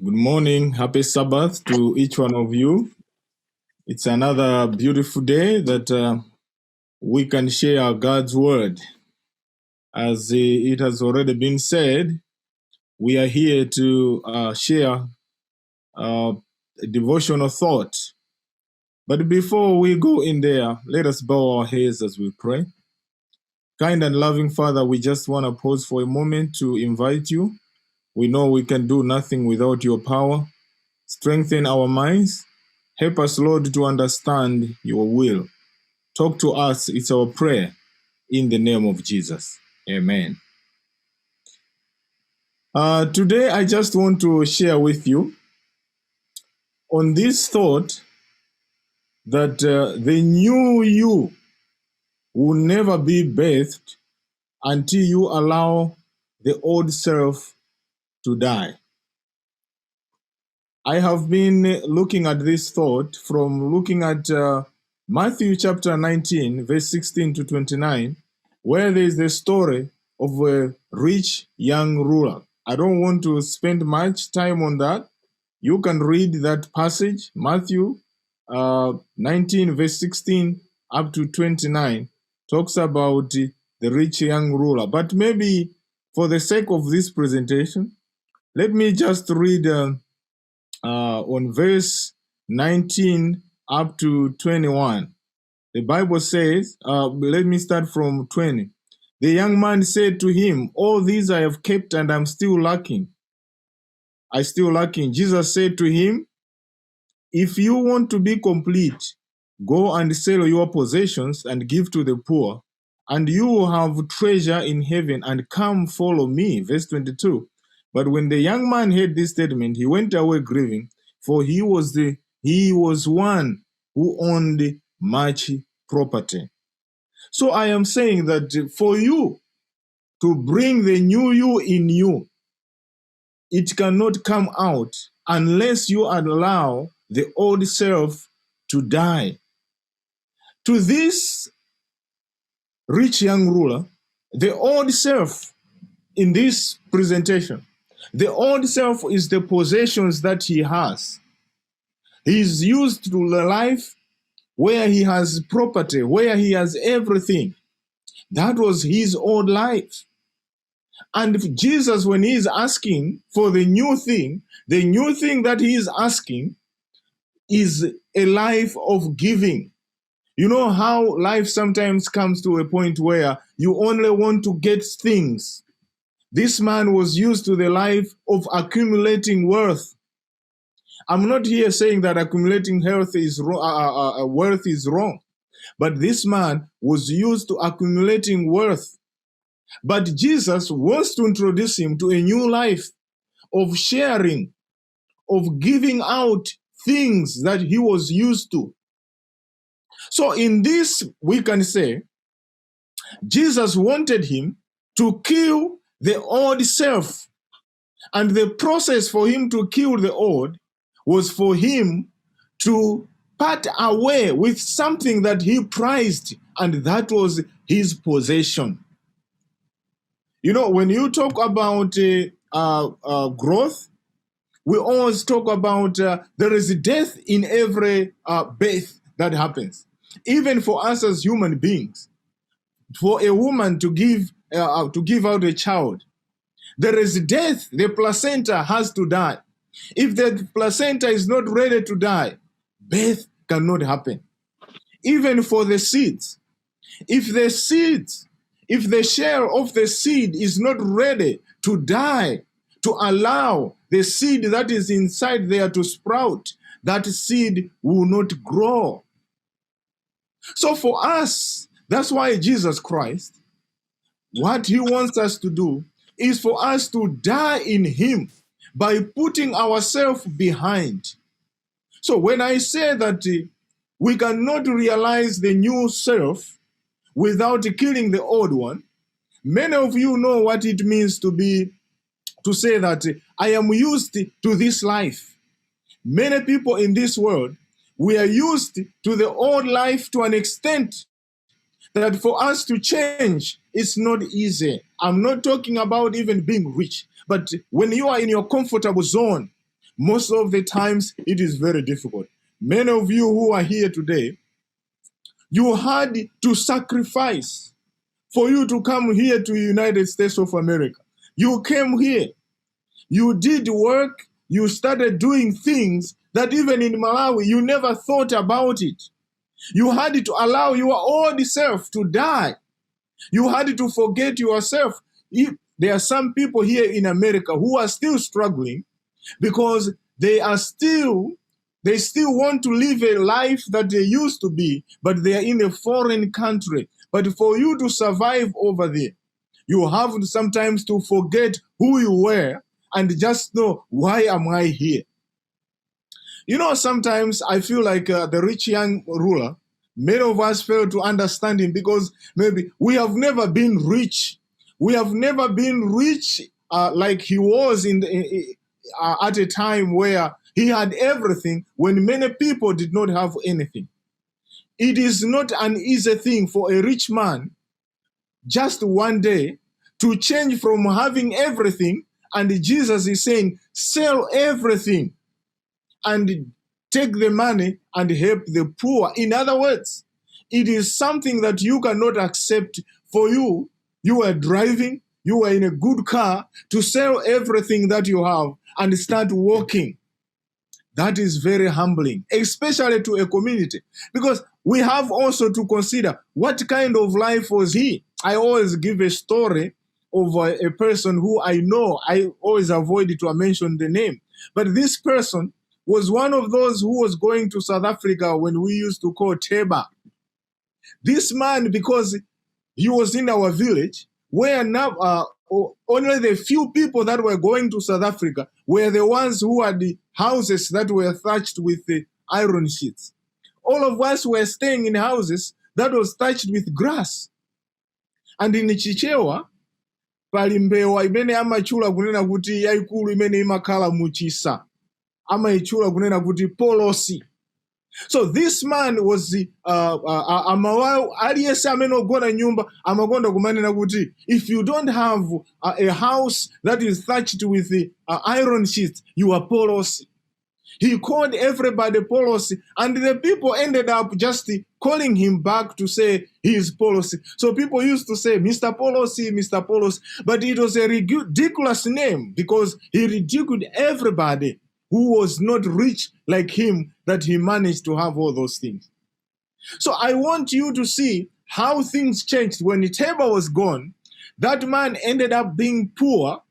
Good morning. Happy Sabbath to each one of you. It's another beautiful day that we can share God's word. As it has already been said, we are here to share a devotional thought. But before we go in there, let us bow our heads as we pray. Kind and loving Father, we just want to pause for a moment to invite you. We know we can do nothing without your power. Strengthen our minds. Help us, Lord, to understand your will. Talk to us. It's our prayer in the name of Jesus. Amen. Today, I just want to share with you on this thought that the new you will never be birthed until you allow the old self to die. I have been looking at this thought from looking at Matthew chapter 19, verse 16 to 29, where there is the story of a rich young ruler. I don't want to spend much time on that. You can read that passage, Matthew 19, verse 16 up to 29, talks about the rich young ruler. But maybe for the sake of this presentation, let me just read on verse 19 up to 21. The Bible says, let me start from 20. The young man said to him, all these I have kept and I'm still lacking. Jesus said to him, if you want to be complete, go and sell your possessions and give to the poor, and you will have treasure in heaven, and come follow me. Verse 22. But when the young man heard this statement, he went away grieving, for he was one who owned much property. So I am saying that for you to bring the new you in you, it cannot come out unless you allow the old self to die. To this rich young ruler, the old self in this presentation, the old self is the possessions that he has. He is used to the life where he has property, where he has everything. That was his old life. And Jesus, when he is asking for the new thing that he is asking is a life of giving. You know how life sometimes comes to a point where you only want to get things. This man was used to the life of accumulating wealth. I'm not here saying that accumulating wealth is wrong, but this man was used to accumulating wealth. But Jesus wants to introduce him to a new life of sharing, of giving out things that he was used to. So in this, we can say, Jesus wanted him to kill the old self. And the process for him to kill the old was for him to part away with something that he prized, and that was his possession. You know, when you talk about growth, we always talk about there is death in every birth that happens. Even for us as human beings, for a woman to give out a child, there is death. The placenta has to die. If the placenta is not ready to die, birth cannot happen. Even for the seeds, if the shell of the seed is not ready to die, to allow the seed that is inside there to sprout, that seed will not grow. So for us, that's why Jesus Christ, what he wants us to do is for us to die in him by putting ourselves behind. So when I say that we cannot realize the new self without killing the old one, many of you know what it means to say that I am used to this life. Many people in this world, we are used to the old life to an extent that for us to change, it's not easy. I'm not talking about even being rich, but when you are in your comfortable zone, Most of the times, it is very difficult. Many of you who are here today, you had to sacrifice for you to come here to the United States of America. You came here, you did work, you started doing things that even in Malawi, you never thought about it. You had to allow your old self to die. You had to forget yourself. There are some people here in America who are still struggling because they still want to live a life that they used to be, but they are in a foreign country. But for you to survive over there, you have sometimes to forget who you were and just know, why am I here? You know, sometimes I feel like the rich young ruler, many of us fail to understand him because maybe we have never been rich. We have never been rich like he was at a time where he had everything when many people did not have anything. It is not an easy thing for a rich man just one day to change from having everything, and Jesus is saying, sell everything and take the money and help the poor. In other words, it is something that you cannot accept for you. You are driving, you are in a good car, to sell everything that you have and start walking. That is very humbling, especially to a community, because we have also to consider what kind of life was he. I always give a story of a person who I know. I always avoid to mention the name, but this person was one of those who was going to South Africa when we used to call Teba. This man, because he was in our village, where now only the few people that were going to South Africa were the ones who had the houses that were thatched with the iron sheets. All of us were staying in houses that was thatched with grass. And in Chichewa, pali mbewa imene amachula kunena kuti yaikulu imene imakhala muchisa. Amaichula kunena kuti polosi. So this man was amawayo aliyese amene ogona nyumba amakonda kumanena kuti if you don't have a house that is thatched with iron sheets, you are polosi. He called everybody polosi, and the people ended up just calling him back to say he is polosi. So people used to say Mr. Polosi, Mr. Polosi, but it was a ridiculous name because he ridiculed everybody who was not rich like him, that he managed to have all those things. So I want you to see how things changed. When Teba was gone, that man ended up being poor,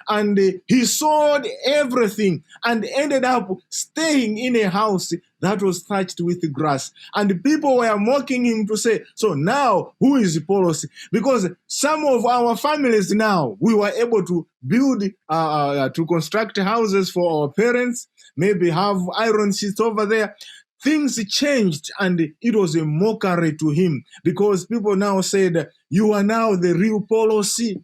and he sold everything and ended up staying in a house that was thatched with grass. And people were mocking him to say, so now who is Polosi? Because some of our families now, we were able to build, to construct houses for our parents, maybe have iron sheets over there. Things changed, and it was a mockery to him because people now said, you are now the real Polosi.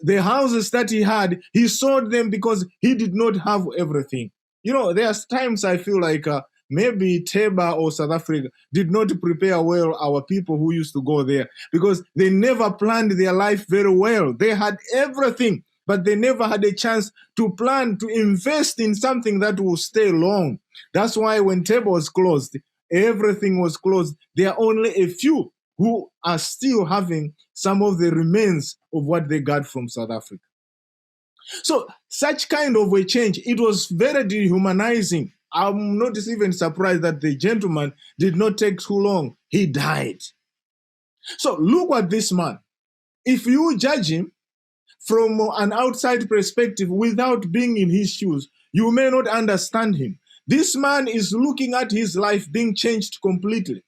The houses that he had, he sold them because he did not have everything. You know, there's times I feel like maybe Teba or South Africa did not prepare well our people who used to go there because they never planned their life very well. They had everything, but they never had a chance to plan, to invest in something that will stay long. That's why when Teba was closed, everything was closed. There are only a few who are still having some of the remains of what they got from South Africa. So such kind of a change, it was very dehumanizing. I'm not even surprised that the gentleman did not take too long. He died. So look at this man. If you judge him from an outside perspective without being in his shoes, you may not understand him. This man is looking at his life being changed completely.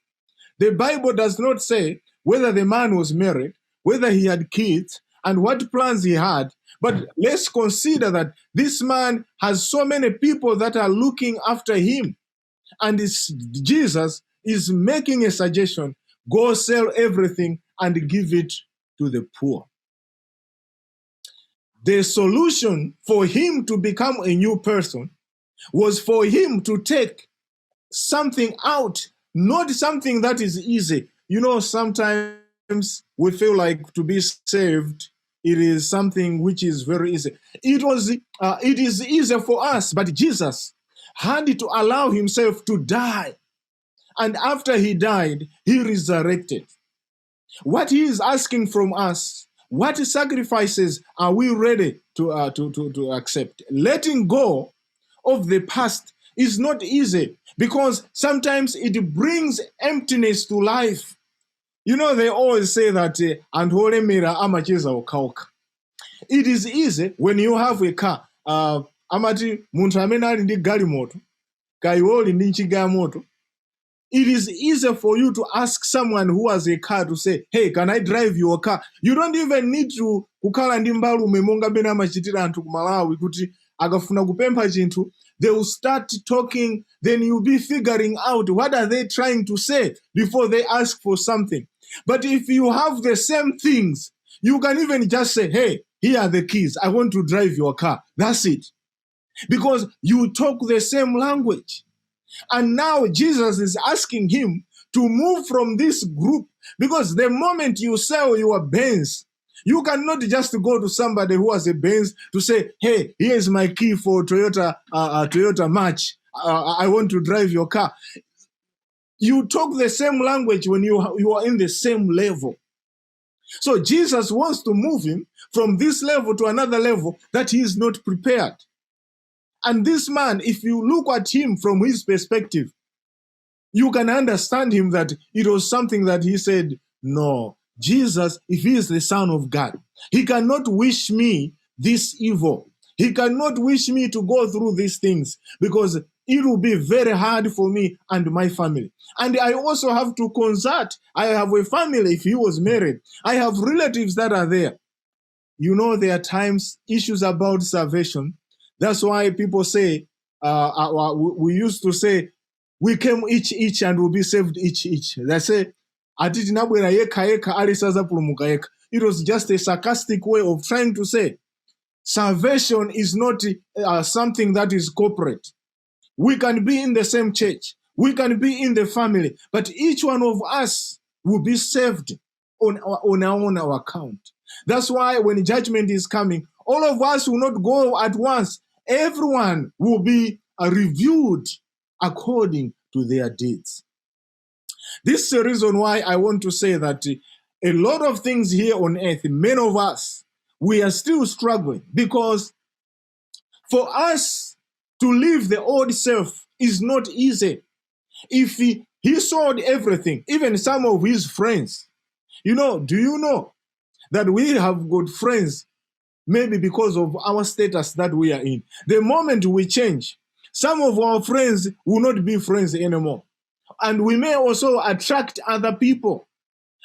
The Bible does not say whether the man was married, whether he had kids, and what plans he had. But let's consider that this man has so many people that are looking after him. And Jesus is making a suggestion: go sell everything and give it to the poor. The solution for him to become a new person was for him to take something out, not something that is easy. You know, sometimes we feel like to be saved, it is something which is very easy. It is easy for us, but Jesus had to allow himself to die. And after he died, he resurrected. What he is asking from us, what sacrifices are we ready to accept? Letting go of the past is not easy because sometimes it brings emptiness to life. You know, they always say that and holemera amacheza okauka. It is easy when you have a car. Amati muntu amene ali ndi galimoto, kaiwe uli ndi chigamoto. It is easy for you to ask someone who has a car to say, hey, can I drive your car? You don't even need to kukhala ndi mbalume monga bena amachitira anthu ku Malawi kuti akafuna kupempha chinthu. They will start talking, then you'll be figuring out what are they trying to say before they ask for something. But if you have the same things, you can even just say, hey, here are the keys. I want to drive your car. That's it. Because you talk the same language. And now Jesus is asking him to move from this group because the moment you sell your Benz, you cannot just go to somebody who has a Benz to say, hey, here's my key for Toyota March. I want to drive your car. You talk the same language when you are in the same level. So Jesus wants to move him from this level to another level that he is not prepared. And this man, if you look at him from his perspective, you can understand him that it was something that he said, no, Jesus, if he is the Son of God, he cannot wish me this evil. He cannot wish me to go through these things because it will be very hard for me and my family. And I also have to consult. I have a family if he was married. I have relatives that are there. You know, there are times issues about salvation. That's why people say, we used to say, we came each and will be saved each. They say, it was just a sarcastic way of trying to say, salvation is not something that is corporate. We can be in the same church. We can be in the family. But each one of us will be saved on our account. That's why when judgment is coming, all of us will not go at once. Everyone will be reviewed according to their deeds. This is the reason why I want to say that a lot of things here on earth, many of us, we are still struggling because for us to leave the old self is not easy. If he sold everything, even some of his friends, do you know that we have got friends maybe because of our status that we are in. The moment we change, some of our friends will not be friends anymore. And we may also attract other people.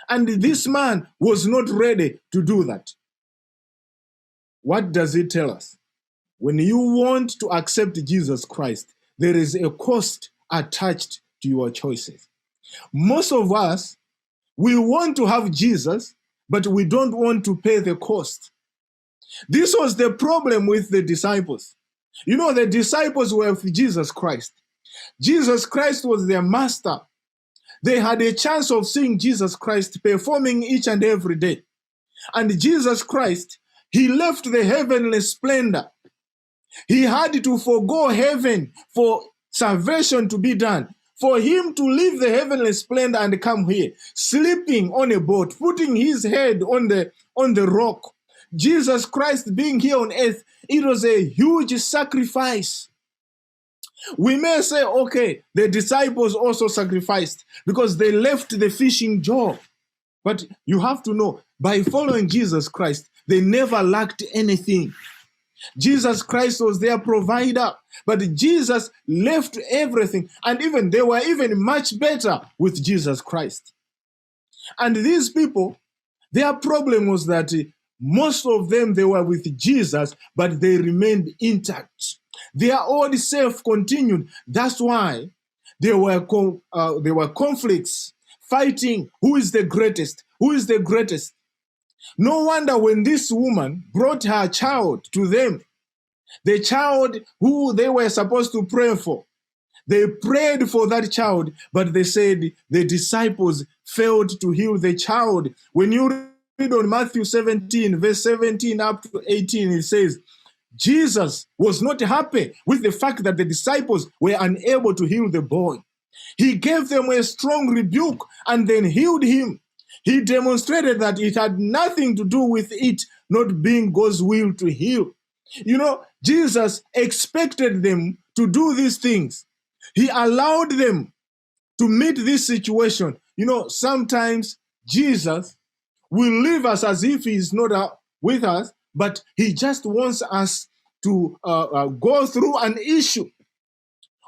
And this man was not ready to do that. What does it tell us? When you want to accept Jesus Christ, there is a cost attached to your choices. Most of us, we want to have Jesus, but we don't want to pay the cost. This was the problem with the disciples. The disciples were with Jesus Christ. Jesus Christ was their master. They had a chance of seeing Jesus Christ performing each and every day. And Jesus Christ, he left the heavenly splendor. He had to forgo heaven for salvation to be done. For him to leave the heavenly splendor and come here, sleeping on a boat, putting his head on the rock. Jesus Christ being here on earth, it was a huge sacrifice. We may say, okay, the disciples also sacrificed because they left the fishing job. But you have to know, by following Jesus Christ, they never lacked anything. Jesus Christ was their provider, but Jesus left everything. And even they were even much better with Jesus Christ. And these people, their problem was that most of them, they were with Jesus, but they remained intact. Their old self continued. That's why there were conflicts, fighting. Who is the greatest? Who is the greatest? No wonder when this woman brought her child to them, the child who they were supposed to pray for, they prayed for that child, but they said the disciples failed to heal the child. When you read on Matthew 17, verse 17 up to 18, it says, Jesus was not happy with the fact that the disciples were unable to heal the boy. He gave them a strong rebuke and then healed him. He demonstrated that it had nothing to do with it not being God's will to heal. You know, Jesus expected them to do these things. He allowed them to meet this situation. You know, sometimes Jesus will leave us as if he's not with us, but he just wants us to go through an issue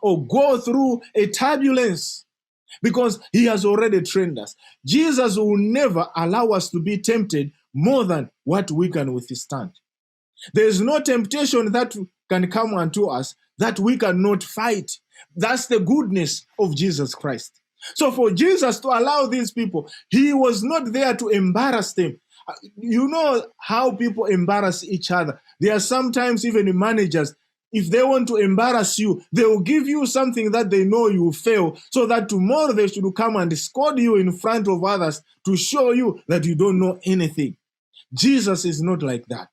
or go through a turbulence because he has already trained us. Jesus will never allow us to be tempted more than what we can withstand. There is no temptation that can come unto us that we cannot fight. That's the goodness of Jesus Christ. So for Jesus to allow these people, he was not there to embarrass them. You know how people embarrass each other. There are sometimes even managers, if they want to embarrass you, they will give you something that they know you will fail, so that tomorrow they should come and scold you in front of others to show you that you don't know anything. Jesus is not like that.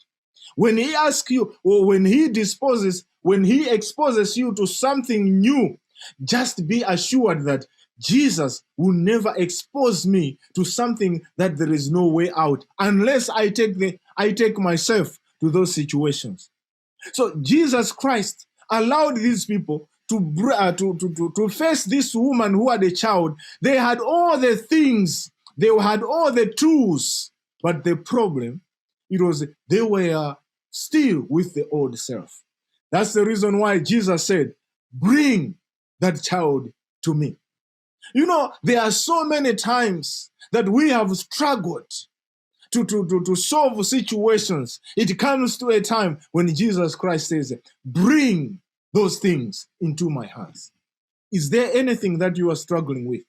When he asks you, or when he exposes you to something new, just be assured that Jesus will never expose me to something that there is no way out, unless I take myself to those situations. So Jesus Christ allowed these people to face this woman who had a child. They had all the things, they had all the tools, but the problem, it was they were still with the old self. That's the reason why Jesus said, bring that child to me. You know, there are so many times that we have struggled to solve situations. It comes to a time when Jesus Christ says, bring those things into my hands. Is there anything that you are struggling with?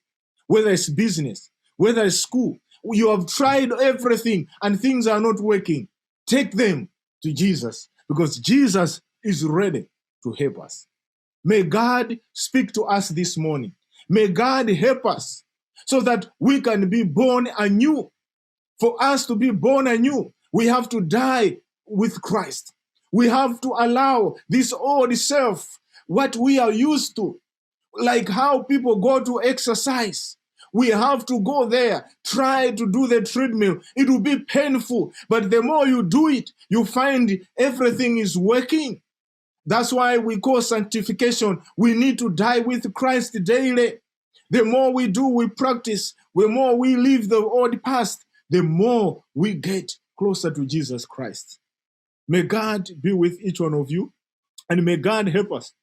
Whether it's business, whether it's school, you have tried everything and things are not working. Take them to Jesus, because Jesus is ready to help us. May God speak to us this morning. May God help us so that we can be born anew. For us to be born anew, we have to die with Christ. We have to allow this old self, what we are used to, like how people go to exercise. We have to go there, try to do the treadmill. It will be painful, but the more you do it, you find everything is working. That's why we call sanctification. We need to die with Christ daily. The more we do, we practice, the more we leave the old past, the more we get closer to Jesus Christ. May God be with each one of you, and may God help us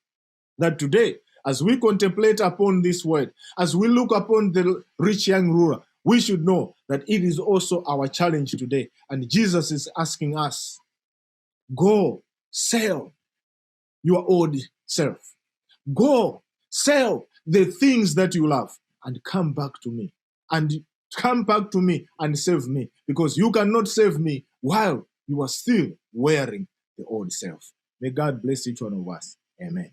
that today, as we contemplate upon this word, as we look upon the rich young ruler, we should know that it is also our challenge today. And Jesus is asking us, go sell your old self. Go sell the things that you love and come back to me. And come back to me and save me, because you cannot save me while you are still wearing the old self. May God bless each one of us. Amen.